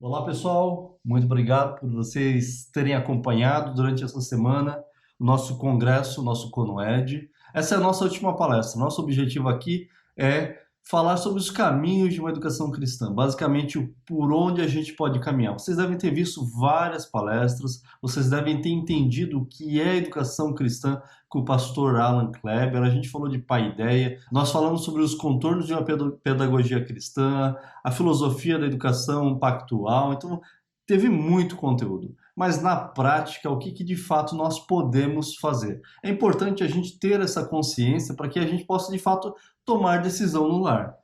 Olá, pessoal. Muito obrigado por vocês terem acompanhado durante essa semana o nosso congresso, o nosso CONUED. Essa é a nossa última palestra. Nosso objetivo aqui é falar sobre os caminhos de uma educação cristã, basicamente por onde a gente pode caminhar. Vocês devem ter visto várias palestras, vocês devem ter entendido o que é educação cristã com o pastor Alan Kleber. A gente falou de paideia, nós falamos sobre os contornos de uma pedagogia cristã, a filosofia da educação pactual. Então, teve muito conteúdo. Mas na prática, o que de fato nós podemos fazer? É importante a gente ter essa consciência para que a gente possa de fato tomar decisão no lar.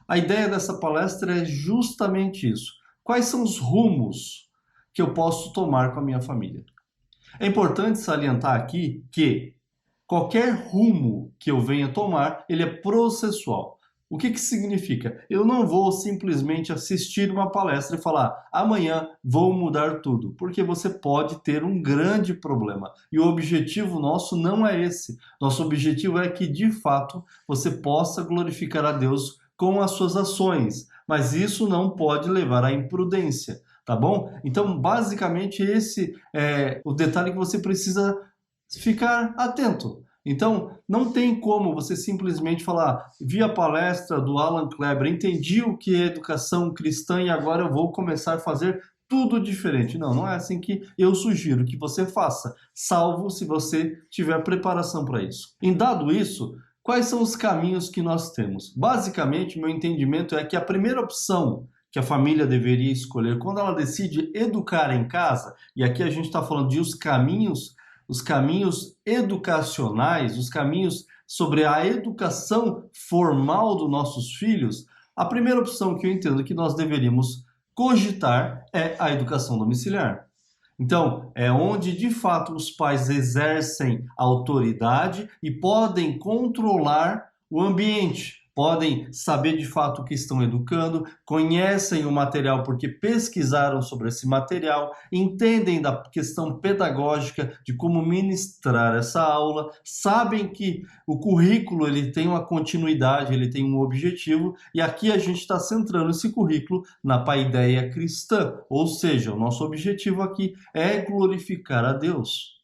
A ideia dessa palestra é justamente isso. Quais são os rumos que eu posso tomar com a minha família? É importante salientar aqui que qualquer rumo que eu venha tomar, ele é processual. O que significa? Eu não vou simplesmente assistir uma palestra e falar amanhã vou mudar tudo, porque você pode ter um grande problema. E o objetivo nosso não é esse. Nosso objetivo é que, de fato, você possa glorificar a Deus com as suas ações, mas isso não pode levar à imprudência, tá bom? Então, basicamente, esse é o detalhe que você precisa ficar atento. Então, não tem como você simplesmente falar, vi a palestra do Alan Kleber, entendi o que é educação cristã e agora eu vou começar a fazer tudo diferente. Não, não é assim que eu sugiro que você faça, salvo se você tiver preparação para isso. Em dado isso, quais são os caminhos que nós temos? Basicamente, meu entendimento é que a primeira opção que a família deveria escolher quando ela decide educar em casa, e aqui a gente está falando de os caminhos educacionais, os caminhos sobre a educação formal dos nossos filhos, a primeira opção que eu entendo que nós deveríamos cogitar é a educação domiciliar. Então, é onde de fato os pais exercem autoridade e podem controlar o ambiente, podem saber de fato o que estão educando, conhecem o material porque pesquisaram sobre esse material, entendem da questão pedagógica de como ministrar essa aula, sabem que o currículo ele tem uma continuidade, ele tem um objetivo, e aqui a gente está centrando esse currículo na paideia cristã, ou seja, o nosso objetivo aqui é glorificar a Deus.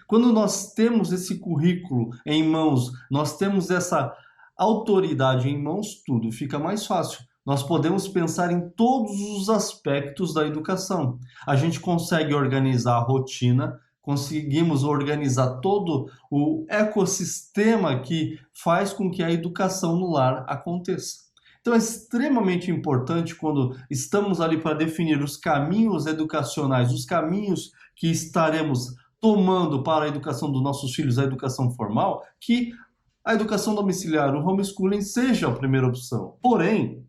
Quando nós temos esse currículo em mãos, nós temos essa autoridade em mãos, tudo fica mais fácil. Nós podemos pensar em todos os aspectos da educação. A gente consegue organizar a rotina, conseguimos organizar todo o ecossistema que faz com que a educação no lar aconteça. Então é extremamente importante quando estamos ali para definir os caminhos educacionais, os caminhos que estaremos tomando para a educação dos nossos filhos, a educação formal, que a educação domiciliar, o homeschooling, seja a primeira opção. Porém,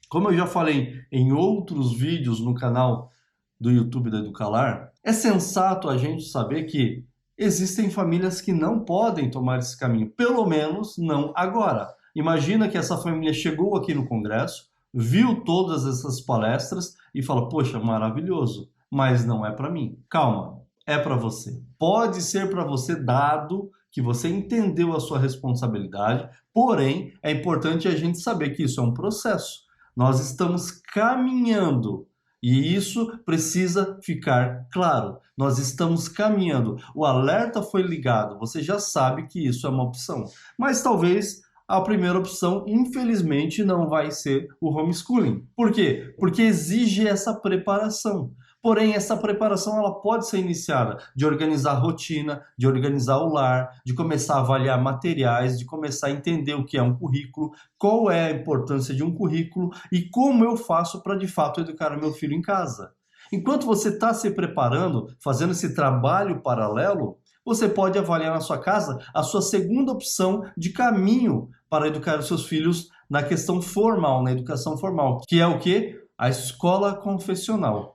como eu já falei em outros vídeos no canal do YouTube da Educalar, é sensato a gente saber que existem famílias que não podem tomar esse caminho, pelo menos não agora. Imagina que essa família chegou aqui no congresso, viu todas essas palestras e fala, poxa, maravilhoso, mas não é para mim. Calma, é para você. Pode ser para você dado que você entendeu a sua responsabilidade, porém, é importante a gente saber que isso é um processo. Nós estamos caminhando e isso precisa ficar claro. Nós estamos caminhando. O alerta foi ligado, você já sabe que isso é uma opção. Mas talvez a primeira opção, infelizmente, não vai ser o homeschooling. Por quê? Porque exige essa preparação. Porém, essa preparação ela pode ser iniciada de organizar a rotina, de organizar o lar, de começar a avaliar materiais, de começar a entender o que é um currículo, qual é a importância de um currículo e como eu faço para, de fato, educar o meu filho em casa. Enquanto você está se preparando, fazendo esse trabalho paralelo, você pode avaliar na sua casa a sua segunda opção de caminho para educar os seus filhos na questão formal, na educação formal, que é o quê? A escola confessional.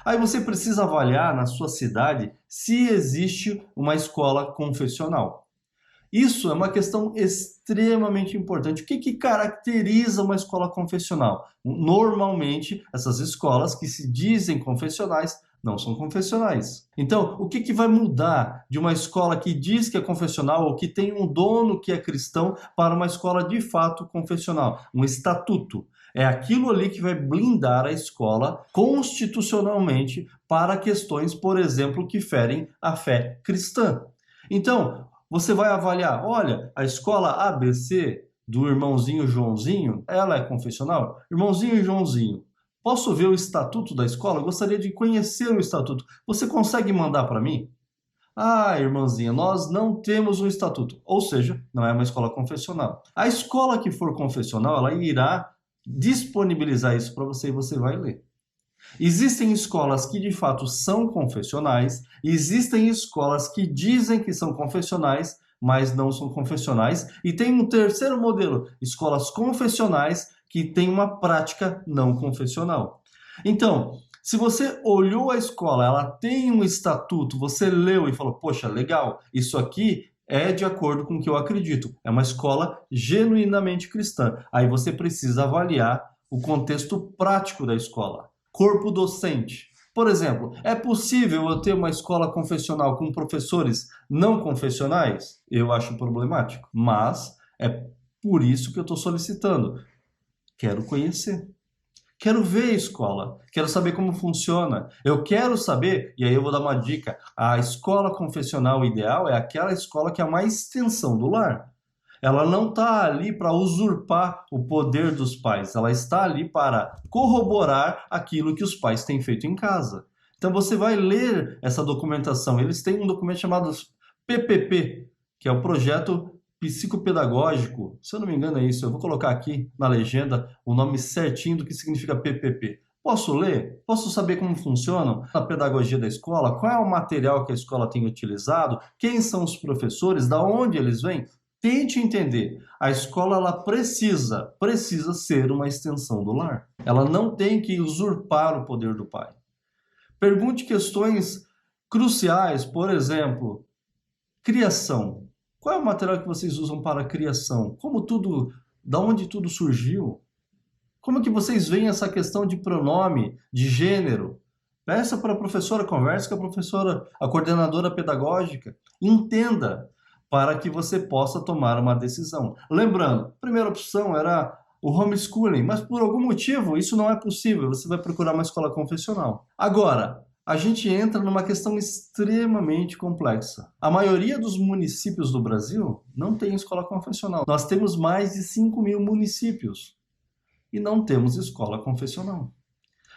Aí você precisa avaliar na sua cidade se existe uma escola confessional. Isso é uma questão extremamente importante. O que caracteriza uma escola confessional? Normalmente, essas escolas que se dizem confessionais não são confessionais. Então, o que vai mudar de uma escola que diz que é confessional ou que tem um dono que é cristão para uma escola de fato confessional? Um estatuto. É aquilo ali que vai blindar a escola constitucionalmente para questões, por exemplo, que ferem a fé cristã. Então, você vai avaliar, olha, a escola ABC do irmãozinho Joãozinho, ela é confessional? Irmãozinho Joãozinho, posso ver o estatuto da escola? Eu gostaria de conhecer o estatuto. Você consegue mandar para mim? Ah, irmãzinha, nós não temos um estatuto, ou seja, não é uma escola confessional. A escola que for confessional, ela irá disponibilizar isso para você e você vai ler. Existem escolas que de fato são confessionais, existem escolas que dizem que são confessionais, mas não são confessionais, e tem um terceiro modelo, escolas confessionais que têm uma prática não confessional. Então, se você olhou a escola, ela tem um estatuto, você leu e falou, poxa, legal, isso aqui é de acordo com o que eu acredito. É uma escola genuinamente cristã. Aí você precisa avaliar o contexto prático da escola. Corpo docente. Por exemplo, é possível eu ter uma escola confessional com professores não confessionais? Eu acho problemático, mas é por isso que eu estou solicitando. Quero conhecer. Quero ver a escola, quero saber como funciona. Eu quero saber, e aí eu vou dar uma dica, a escola confessional ideal é aquela escola que é a mais extensão do lar. Ela não está ali para usurpar o poder dos pais, ela está ali para corroborar aquilo que os pais têm feito em casa. Então você vai ler essa documentação. Eles têm um documento chamado PPP, que é o projeto psicopedagógico, se eu não me engano é isso, eu vou colocar aqui na legenda o nome certinho do que significa PPP. Posso ler? Posso saber como funcionam a pedagogia da escola? Qual é o material que a escola tem utilizado? Quem são os professores? Da onde eles vêm? Tente entender. A escola ela precisa ser uma extensão do lar. Ela não tem que usurpar o poder do pai. Pergunte questões cruciais, por exemplo, criação. Qual é o material que vocês usam para a criação? Da onde tudo surgiu? Como que vocês veem essa questão de pronome, de gênero? Peça para a professora, converse com a professora, a coordenadora pedagógica. Entenda para que você possa tomar uma decisão. Lembrando, a primeira opção era o homeschooling, mas por algum motivo isso não é possível. Você vai procurar uma escola confessional. Agora, a gente entra numa questão extremamente complexa. A maioria dos municípios do Brasil não tem escola confessional. Nós temos mais de 5.000 municípios e não temos escola confessional.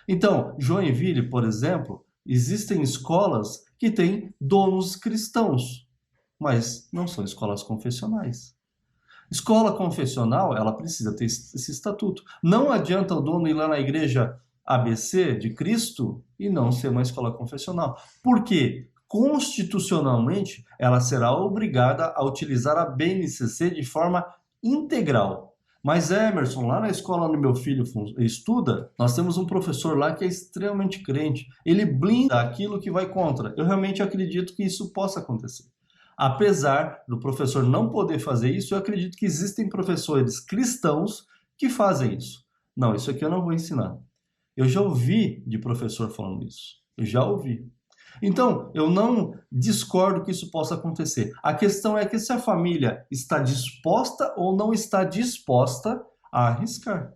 Então, Joinville, por exemplo, existem escolas que têm donos cristãos, mas não são escolas confessionais. Escola confessional, ela precisa ter esse estatuto. Não adianta o dono ir lá na igreja ABC de Cristo e não ser uma escola confessional. Por quê? Constitucionalmente, ela será obrigada a utilizar a BNCC de forma integral. Mas Emerson, lá na escola onde meu filho estuda, nós temos um professor lá que é extremamente crente. Ele blinda aquilo que vai contra. Eu realmente acredito que isso possa acontecer. Apesar do professor não poder fazer isso, eu acredito que existem professores cristãos que fazem isso. Não, isso aqui eu não vou ensinar. Eu já ouvi de professor falando isso. Eu já ouvi. Então, eu não discordo que isso possa acontecer. A questão é que se a família está disposta ou não está disposta a arriscar.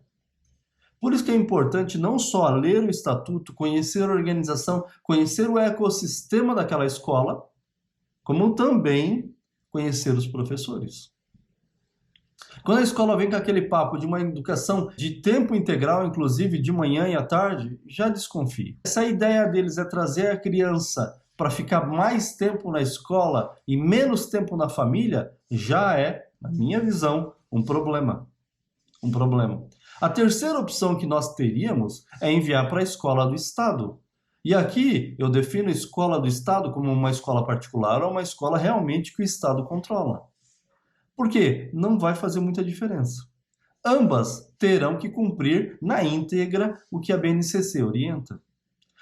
Por isso que é importante não só ler o estatuto, conhecer a organização, conhecer o ecossistema daquela escola, como também conhecer os professores. Quando a escola vem com aquele papo de uma educação de tempo integral, inclusive de manhã e à tarde, já desconfie. Essa ideia deles é trazer a criança para ficar mais tempo na escola e menos tempo na família, já é, na minha visão, um problema. Um problema. A terceira opção que nós teríamos é enviar para a escola do Estado. E aqui eu defino a escola do Estado como uma escola particular ou uma escola realmente que o Estado controla. Por quê? Não vai fazer muita diferença. Ambas terão que cumprir na íntegra o que a BNCC orienta.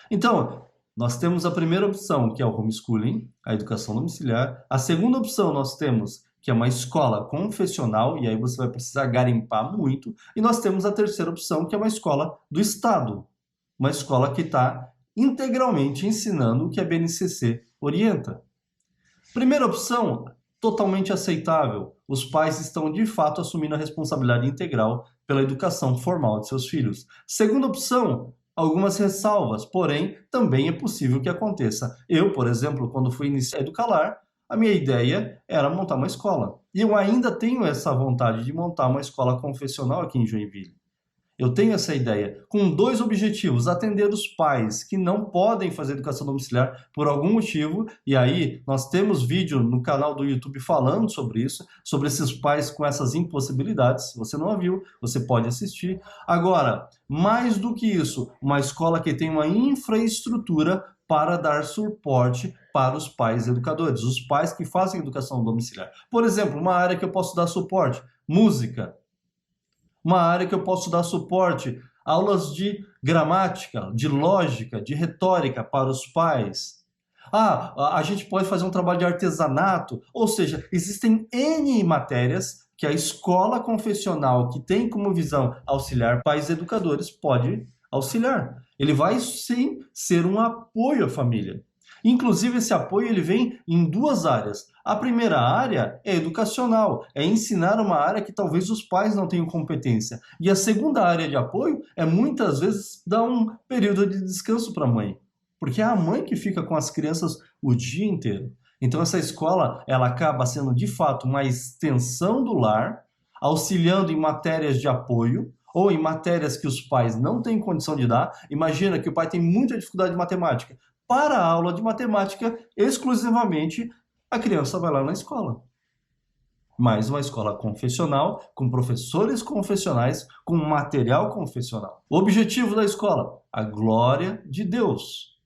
Então, nós temos a primeira opção, que é o homeschooling, a educação domiciliar. A segunda opção nós temos, que é uma escola confessional, e aí você vai precisar garimpar muito. E nós temos a terceira opção, que é uma escola do Estado. Uma escola que está integralmente ensinando o que a BNCC orienta. Primeira opção, totalmente aceitável. Os pais estão, de fato, assumindo a responsabilidade integral pela educação formal de seus filhos. Segunda opção, algumas ressalvas, porém, também é possível que aconteça. Eu, por exemplo, quando fui iniciar a Educalar, a minha ideia era montar uma escola. E eu ainda tenho essa vontade de montar uma escola confessional aqui em Joinville. Eu tenho essa ideia com dois objetivos: atender os pais que não podem fazer educação domiciliar por algum motivo, e aí nós temos vídeo no canal do YouTube falando sobre isso, sobre esses pais com essas impossibilidades. Se você não a viu, você pode assistir. Agora, mais do que isso, uma escola que tem uma infraestrutura para dar suporte para os pais educadores, os pais que fazem educação domiciliar. Por exemplo, uma área que eu posso dar suporte: música. Uma área que eu posso dar suporte: aulas de gramática, de lógica, de retórica para os pais. A gente pode fazer um trabalho de artesanato, ou seja, existem N matérias que a escola confessional, que tem como visão auxiliar pais educadores, pode auxiliar. Ele vai sim ser um apoio à família. Inclusive, esse apoio ele vem em duas áreas. A primeira área é educacional, é ensinar uma área que talvez os pais não tenham competência. E a segunda área de apoio é muitas vezes dar um período de descanso para a mãe, porque é a mãe que fica com as crianças o dia inteiro. Então essa escola ela acaba sendo de fato uma extensão do lar, auxiliando em matérias de apoio, ou em matérias que os pais não têm condição de dar. Imagina que o pai tem muita dificuldade de matemática. Para a aula de matemática, exclusivamente, a criança vai lá na escola. Mas uma escola confessional, com professores confessionais, com material confessional. O objetivo da escola: a glória de Deus.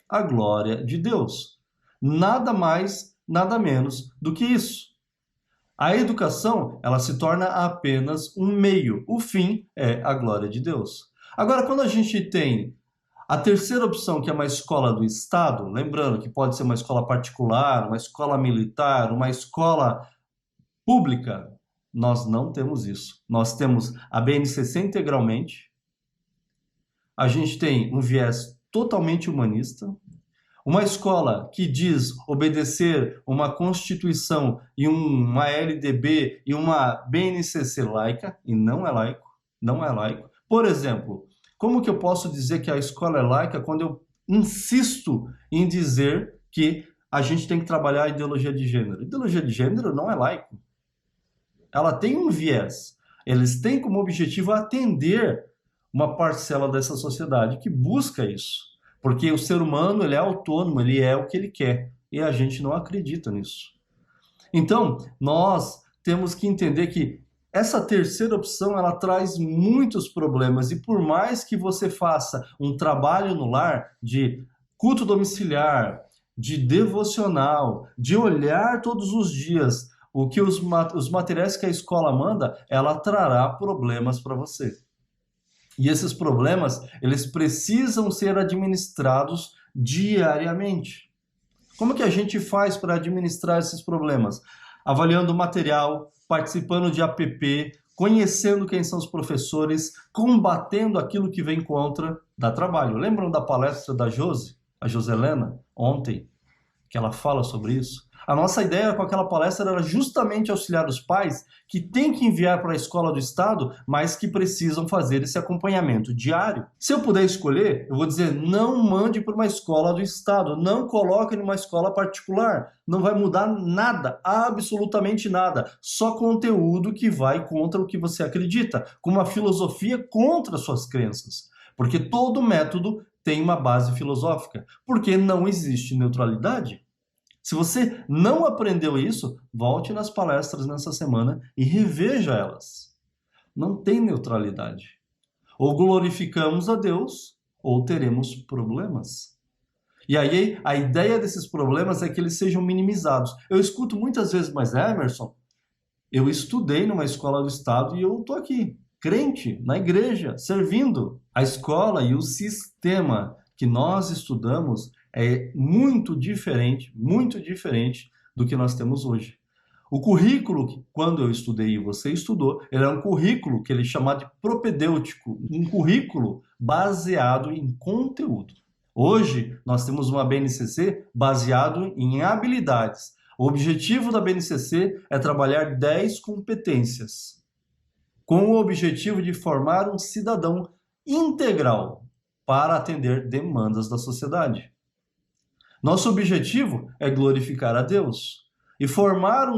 A glória de Deus. Nada mais, nada menos do que isso. A educação, ela se torna apenas um meio. O fim é a glória de Deus. Agora, quando a gente tem a terceira opção, que é uma escola do Estado, lembrando que pode ser uma escola particular, uma escola militar, uma escola pública, nós não temos isso. Nós temos a BNCC integralmente, a gente tem um viés totalmente humanista, uma escola que diz obedecer uma Constituição e uma LDB e uma BNCC laica, e não é laico, não é laico. Por exemplo, como que eu posso dizer que a escola é laica quando eu insisto em dizer que a gente tem que trabalhar a ideologia de gênero? Ideologia de gênero não é laico. Ela tem um viés. Eles têm como objetivo atender uma parcela dessa sociedade que busca isso. Porque o ser humano ele é autônomo, ele é o que ele quer. E a gente não acredita nisso. Então, nós temos que entender que essa terceira opção, ela traz muitos problemas, e por mais que você faça um trabalho no lar de culto domiciliar, de devocional, de olhar todos os dias o que os materiais que a escola manda, ela trará problemas para você. E esses problemas, eles precisam ser administrados diariamente. Como que a gente faz para administrar esses problemas? Avaliando o material, participando de APP, conhecendo quem são os professores, combatendo aquilo que vem contra, dá trabalho. Lembram da palestra da Josi, a Joselena, ontem, que ela fala sobre isso? A nossa ideia com aquela palestra era justamente auxiliar os pais que têm que enviar para a escola do Estado, mas que precisam fazer esse acompanhamento diário. Se eu puder escolher, eu vou dizer: não mande para uma escola do Estado, não coloque numa escola particular. Não vai mudar nada, absolutamente nada. Só conteúdo que vai contra o que você acredita, com uma filosofia contra suas crenças. Porque todo método tem uma base filosófica, porque não existe neutralidade. Se você não aprendeu isso, volte nas palestras nessa semana e reveja elas. Não tem neutralidade. Ou glorificamos a Deus, ou teremos problemas. E aí, a ideia desses problemas é que eles sejam minimizados. Eu escuto muitas vezes: mas Emerson, eu estudei numa escola do Estado e eu estou aqui, crente, na igreja, servindo. A escola e o sistema que nós estudamos é muito diferente do que nós temos hoje. O currículo, quando eu estudei e você estudou, ele é um currículo que ele é chamado de propedêutico, um currículo baseado em conteúdo. Hoje, nós temos uma BNCC baseado em habilidades. O objetivo da BNCC é trabalhar 10 competências. com o objetivo de formar um cidadão integral para atender demandas da sociedade. Nosso objetivo é glorificar a Deus e formar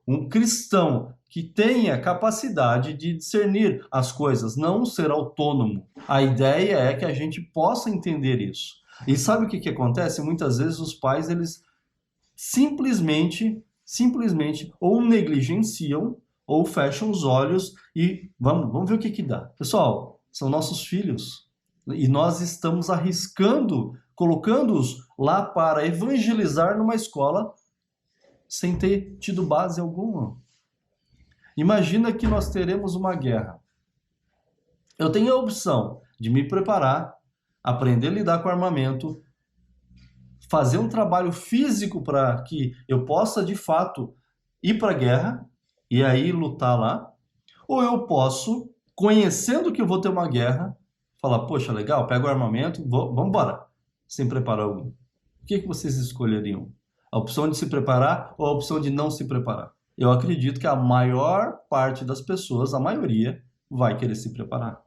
um cristão que tenha capacidade de discernir as coisas, não ser autônomo. A ideia é que a gente possa entender isso. E sabe o que acontece? Muitas vezes os pais, eles simplesmente ou negligenciam ou fecham os olhos e vamos ver o que dá. Pessoal, são nossos filhos e nós estamos arriscando, colocando-os lá para evangelizar numa escola sem ter tido base alguma. Imagina que nós teremos uma guerra. Eu tenho a opção de me preparar, aprender a lidar com armamento, fazer um trabalho físico para que eu possa, de fato, ir para a guerra e aí lutar lá. Ou eu posso, conhecendo que eu vou ter uma guerra, falar, poxa, legal, pego o armamento, vamos embora, sem preparar algum. O que vocês escolheriam? A opção de se preparar ou a opção de não se preparar? Eu acredito que a maior parte das pessoas, a maioria, vai querer se preparar.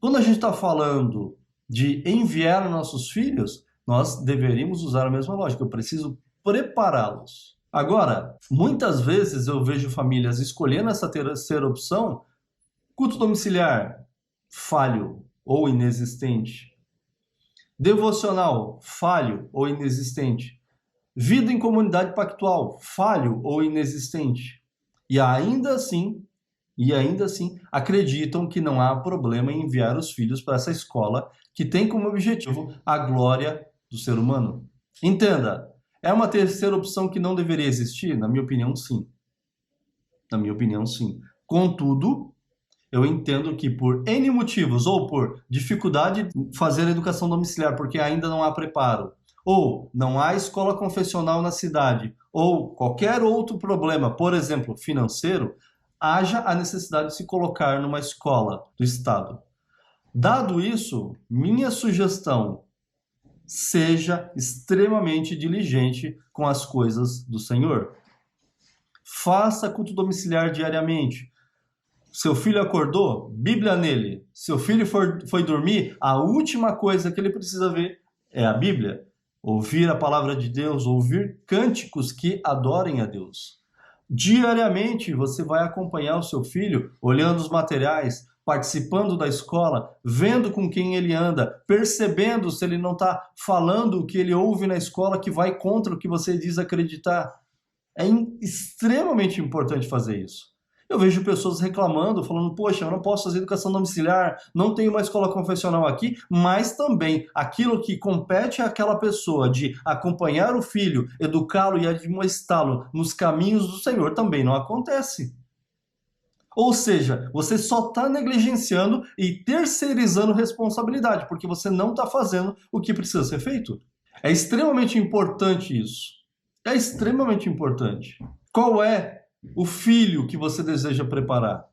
Quando a gente está falando de enviar nossos filhos, nós deveríamos usar a mesma lógica. Eu preciso prepará-los. Agora, muitas vezes eu vejo famílias escolhendo essa terceira opção, culto domiciliar, falho ou inexistente. Devocional, falho ou inexistente. Vida em comunidade pactual, falho ou inexistente. E ainda assim, acreditam que não há problema em enviar os filhos para essa escola que tem como objetivo a glória do ser humano. Entenda, é uma terceira opção que não deveria existir? Na minha opinião, sim. Na minha opinião, sim. Contudo, eu entendo que por N motivos, ou por dificuldade de fazer a educação domiciliar, porque ainda não há preparo, ou não há escola confessional na cidade, ou qualquer outro problema, por exemplo, financeiro, haja a necessidade de se colocar numa escola do Estado. Dado isso, minha sugestão, seja extremamente diligente com as coisas do Senhor. Faça culto domiciliar diariamente. Seu filho acordou? Bíblia nele. Seu filho foi dormir? A última coisa que ele precisa ver é a Bíblia. Ouvir a palavra de Deus, ouvir cânticos que adorem a Deus. Diariamente você vai acompanhar o seu filho, olhando os materiais, participando da escola, vendo com quem ele anda, percebendo se ele não está falando o que ele ouve na escola que vai contra o que você diz acreditar. É extremamente importante fazer isso. Eu vejo pessoas reclamando, falando, poxa, eu não posso fazer educação domiciliar, não tenho uma escola confessional aqui, mas também aquilo que compete àquela pessoa de acompanhar o filho, educá-lo e admoestá-lo nos caminhos do Senhor também não acontece. Ou seja, você só está negligenciando e terceirizando responsabilidade, porque você não está fazendo o que precisa ser feito. É extremamente importante isso. É extremamente importante. Qual é o filho que você deseja preparar?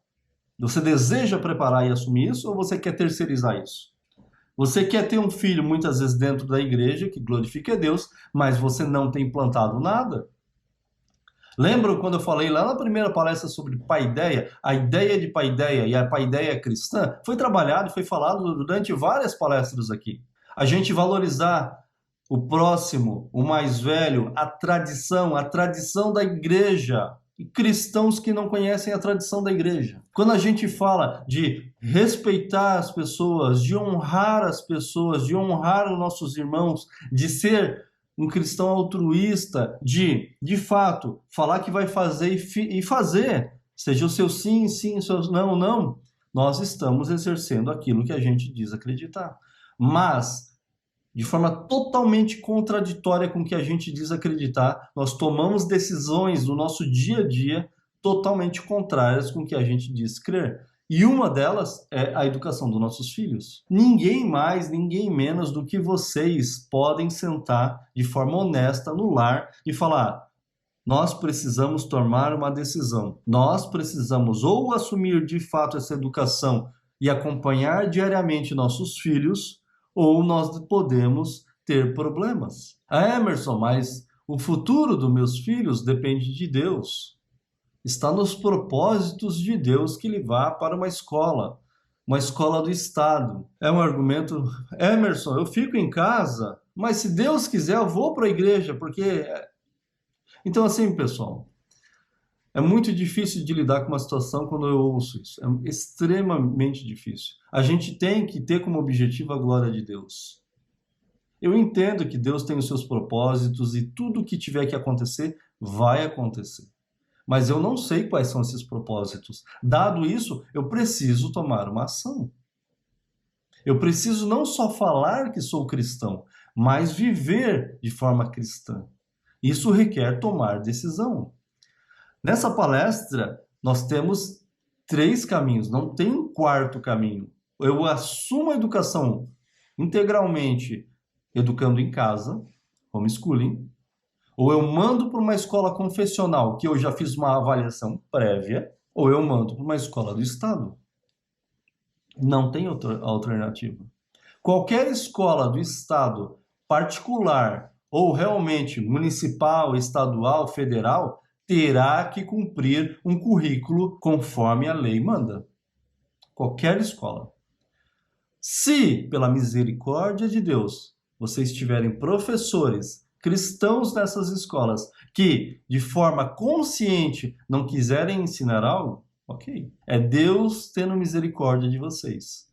Você deseja preparar e assumir isso ou você quer terceirizar isso? Você quer ter um filho muitas vezes dentro da igreja que glorifique a Deus, mas você não tem plantado nada? Lembram quando eu falei lá na primeira palestra sobre paideia? A ideia de paideia e a paideia cristã foi trabalhado, foi falado durante várias palestras aqui. A gente valorizar o próximo, o mais velho, a tradição da igreja. E cristãos que não conhecem a tradição da igreja. Quando a gente fala de respeitar as pessoas, de honrar as pessoas, de honrar os nossos irmãos, de ser um cristão altruísta, de fato, falar que vai fazer e fazer, seja o seu sim, sim, o seu não, não, nós estamos exercendo aquilo que a gente diz acreditar. Mas, de forma totalmente contraditória com o que a gente diz acreditar, nós tomamos decisões no nosso dia a dia totalmente contrárias com o que a gente diz crer. E uma delas é a educação dos nossos filhos. Ninguém mais, ninguém menos do que vocês podem sentar de forma honesta no lar e falar: nós precisamos tomar uma decisão. Nós precisamos ou assumir de fato essa educação e acompanhar diariamente nossos filhos, ou nós podemos ter problemas. Ah, Emerson, mas o futuro dos meus filhos depende de Deus. Está nos propósitos de Deus que ele vá para uma escola do Estado. É um argumento, Emerson, eu fico em casa, mas se Deus quiser eu vou para a igreja, porque... Então assim, pessoal, é muito difícil de lidar com uma situação quando eu ouço isso. É extremamente difícil. A gente tem que ter como objetivo a glória de Deus. Eu entendo que Deus tem os seus propósitos e tudo que tiver que acontecer, vai acontecer. Mas eu não sei quais são esses propósitos. Dado isso, eu preciso tomar uma ação. Eu preciso não só falar que sou cristão, mas viver de forma cristã. Isso requer tomar decisão. Nessa palestra, nós temos 3 caminhos, não tem um quarto caminho. Eu assumo a educação integralmente educando em casa, homeschooling, ou eu mando para uma escola confessional, que eu já fiz uma avaliação prévia, ou eu mando para uma escola do Estado. Não tem outra alternativa. Qualquer escola do Estado, particular ou realmente municipal, estadual, federal, terá que cumprir um currículo conforme a lei manda. Qualquer escola. Se, pela misericórdia de Deus, vocês tiverem professores cristãos nessas escolas que, de forma consciente, não quiserem ensinar algo, ok. É Deus tendo misericórdia de vocês.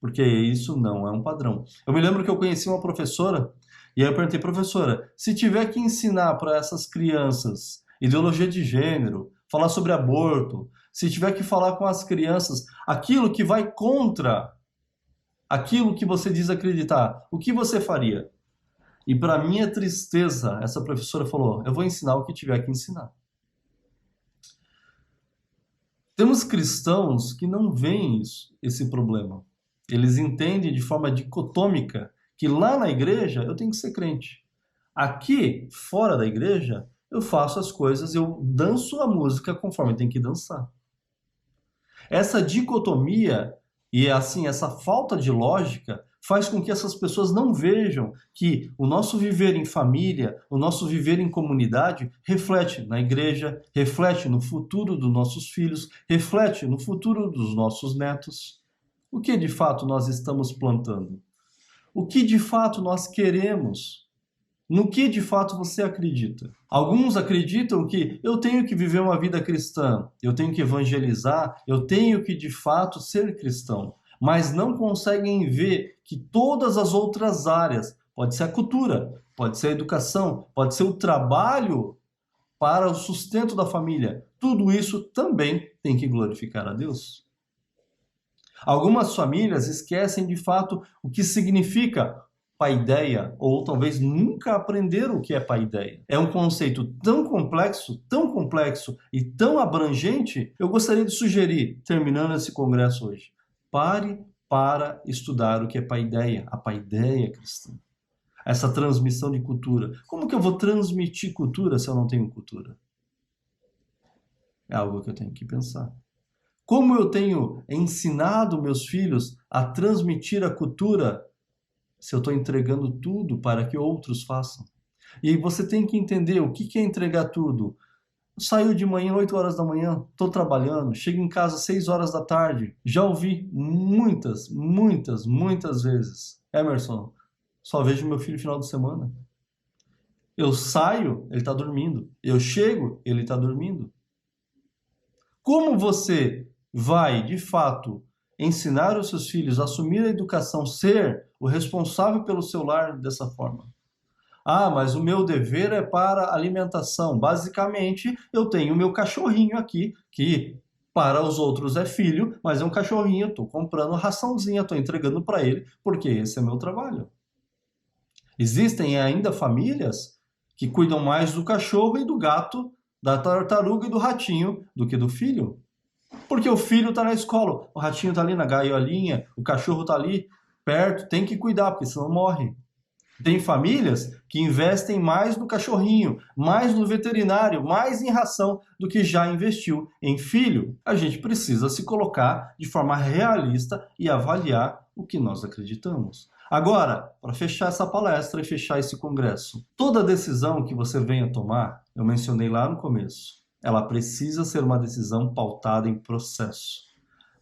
Porque isso não é um padrão. Eu me lembro que eu conheci uma professora, e aí eu perguntei, professora, se tiver que ensinar para essas crianças ideologia de gênero, falar sobre aborto, se tiver que falar com as crianças aquilo que vai contra aquilo que você diz acreditar, o que você faria? E para minha tristeza, essa professora falou, eu vou ensinar o que tiver que ensinar. Temos cristãos que não veem esse problema. Eles entendem de forma dicotômica que lá na igreja eu tenho que ser crente. Aqui, fora da igreja, eu faço as coisas, eu danço a música conforme tem que dançar. Essa dicotomia e assim essa falta de lógica faz com que essas pessoas não vejam que o nosso viver em família, o nosso viver em comunidade reflete na igreja, reflete no futuro dos nossos filhos, reflete no futuro dos nossos netos. O que de fato nós estamos plantando? O que de fato nós queremos? No que de fato você acredita? Alguns acreditam que eu tenho que viver uma vida cristã, eu tenho que evangelizar, eu tenho que de fato ser cristão, mas não conseguem ver que todas as outras áreas, pode ser a cultura, pode ser a educação, pode ser o trabalho para o sustento da família, tudo isso também tem que glorificar a Deus. Algumas famílias esquecem de fato o que significa paideia, ou talvez nunca aprenderam o que é paideia. É um conceito tão complexo e tão abrangente, eu gostaria de sugerir, terminando esse congresso hoje, pare para estudar o que é paideia, a paideia cristã. Essa transmissão de cultura. Como que eu vou transmitir cultura se eu não tenho cultura? É algo que eu tenho que pensar. Como eu tenho ensinado meus filhos a transmitir a cultura se eu estou entregando tudo para que outros façam? E você tem que entender o que é entregar tudo. Saiu de manhã, 8 horas da manhã, estou trabalhando, chego em casa às 6 horas da tarde. Já ouvi muitas vezes. Emerson, só vejo meu filho no final de semana. Eu saio, ele está dormindo. Eu chego, ele está dormindo. Como você vai, de fato, ensinar os seus filhos a assumir a educação, ser o responsável pelo seu lar dessa forma? Ah, mas o meu dever é para alimentação. Basicamente, eu tenho o meu cachorrinho aqui, que para os outros é filho, mas é um cachorrinho, eu estou comprando raçãozinha, estou entregando para ele, porque esse é meu trabalho. Existem ainda famílias que cuidam mais do cachorro e do gato, da tartaruga e do ratinho, do que do filho. Porque o filho está na escola, o ratinho está ali na gaiolinha, o cachorro está ali perto, tem que cuidar, porque senão morre. Tem famílias que investem mais no cachorrinho, mais no veterinário, mais em ração do que já investiu em filho. A gente precisa se colocar de forma realista e avaliar o que nós acreditamos. Agora, para fechar essa palestra e fechar esse congresso, toda decisão que você venha tomar, eu mencionei lá no começo, Ela precisa ser uma decisão pautada em processo.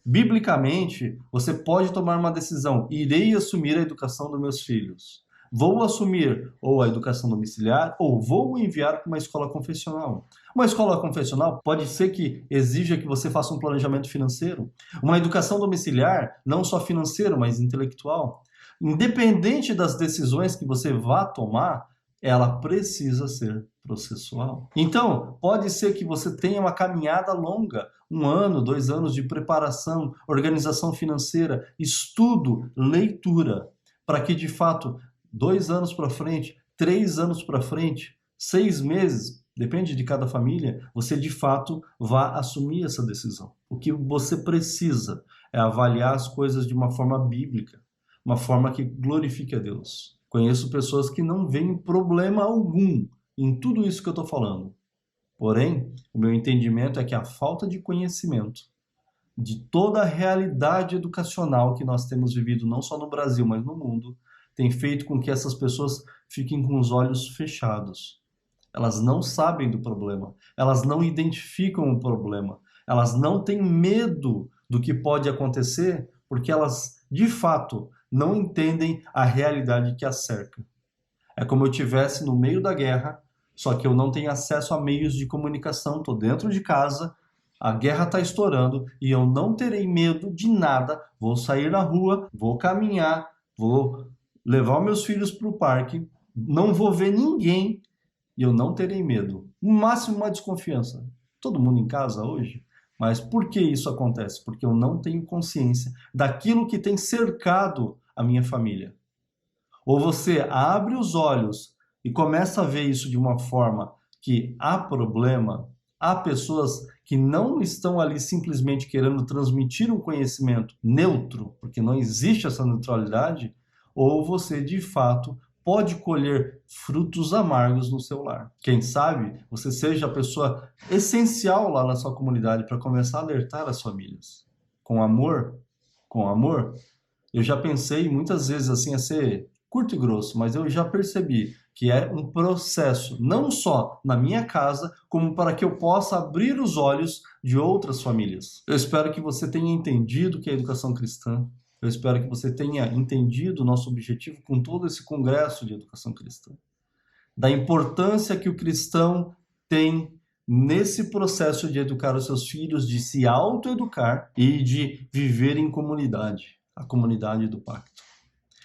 Biblicamente, você pode tomar uma decisão: irei assumir a educação dos meus filhos. Vou assumir ou a educação domiciliar ou vou enviar para uma escola confessional. Uma escola confessional pode ser que exija que você faça um planejamento financeiro. Uma educação domiciliar, não só financeira, mas intelectual. Independente das decisões que você vá tomar, ela precisa ser processual. Então, pode ser que você tenha uma caminhada longa, 1 ano, 2 anos de preparação, organização financeira, estudo, leitura, para que de fato 2 anos para frente, 3 anos para frente, 6 meses, depende de cada família, você de fato vá assumir essa decisão. O que você precisa é avaliar as coisas de uma forma bíblica, uma forma que glorifique a Deus. Conheço pessoas que não veem problema algum em tudo isso que eu estou falando. Porém, o meu entendimento é que a falta de conhecimento de toda a realidade educacional que nós temos vivido, não só no Brasil, mas no mundo, tem feito com que essas pessoas fiquem com os olhos fechados. Elas não sabem do problema, elas não identificam o problema, elas não têm medo do que pode acontecer, porque elas, de fato, não entendem a realidade que as cerca. É como eu estivesse no meio da guerra, só que eu não tenho acesso a meios de comunicação, estou dentro de casa, a guerra está estourando e eu não terei medo de nada, vou sair na rua, vou caminhar, vou levar meus filhos para o parque, não vou ver ninguém e eu não terei medo. No máximo uma desconfiança. Todo mundo em casa hoje? Mas por que isso acontece? Porque eu não tenho consciência daquilo que tem cercado a minha família. Ou você abre os olhos e começa a ver isso de uma forma que há problema, há pessoas que não estão ali simplesmente querendo transmitir um conhecimento neutro, porque não existe essa neutralidade, ou você de fato pode colher frutos amargos no seu lar. Quem sabe você seja a pessoa essencial lá na sua comunidade para começar a alertar as famílias. Com amor, eu já pensei muitas vezes assim a ser curto e grosso, mas eu já percebi que é um processo, não só na minha casa, como para que eu possa abrir os olhos de outras famílias. Eu espero que você tenha entendido o que é educação cristã. Eu espero que você tenha entendido o nosso objetivo com todo esse congresso de educação cristã. Da importância que o cristão tem nesse processo de educar os seus filhos, de se autoeducar e de viver em comunidade, a comunidade do pacto.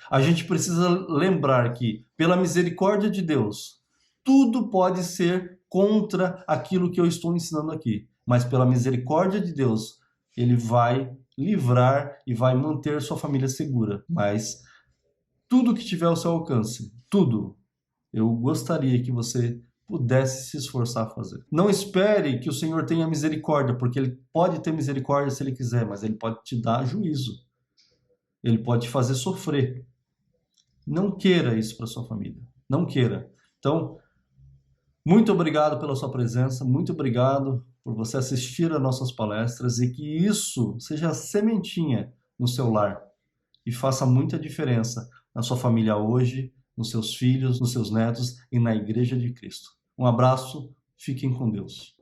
A gente precisa lembrar que, pela misericórdia de Deus, tudo pode ser contra aquilo que eu estou ensinando aqui, mas pela misericórdia de Deus, Ele vai livrar e vai manter sua família segura. Mas tudo que tiver ao seu alcance, tudo, eu gostaria que você pudesse se esforçar a fazer. Não espere que o Senhor tenha misericórdia, porque Ele pode ter misericórdia se Ele quiser, mas Ele pode te dar juízo. Ele pode te fazer sofrer. Não queira isso para sua família. Não queira. Então, muito obrigado pela sua presença, muito obrigado por você assistir às nossas palestras e que isso seja a sementinha no seu lar e faça muita diferença na sua família hoje, nos seus filhos, nos seus netos e na Igreja de Cristo. Um abraço, fiquem com Deus.